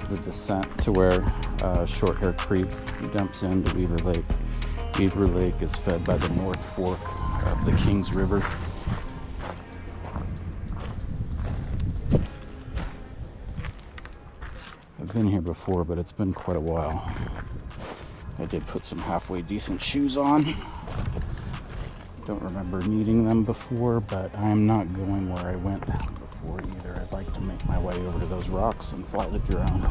the descent to where Short Hair Creek dumps into Weaver Lake. Weaver Lake is fed by the North Fork of the Kings River. I've been here before, but it's been quite a while. I did put some halfway decent shoes on. Don't remember needing them before, but I am not going where I went before either. I'd like to make my way over to those rocks and fly the drone.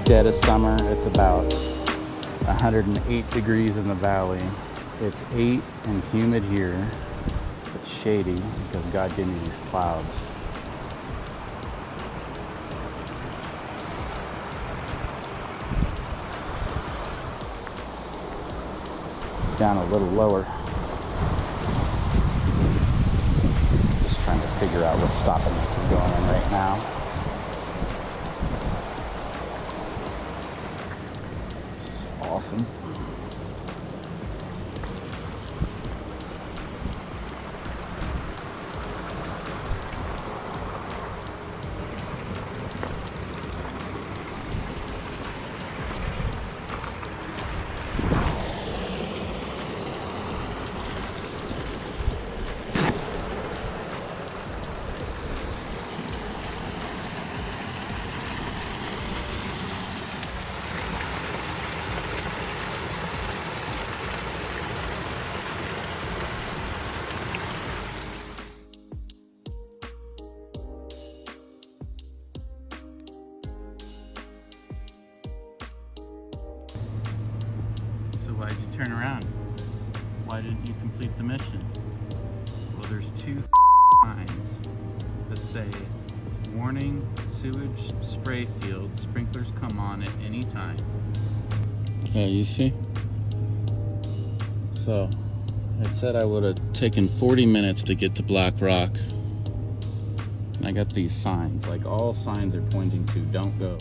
Dead of summer. It's about 108 degrees in the valley. It's 8 and humid here. It's shady because God gave me these clouds. Down a little lower. Just trying to figure out what's stopping me from going in right now. Awesome. Why'd you turn around? Why didn't you complete the mission? Well, there's 2 signs that say, warning, sewage spray field, sprinklers come on at any time. Yeah, you see? So, it said I would have taken 40 minutes to get to Black Rock. And I got these signs, like all signs are pointing to don't go.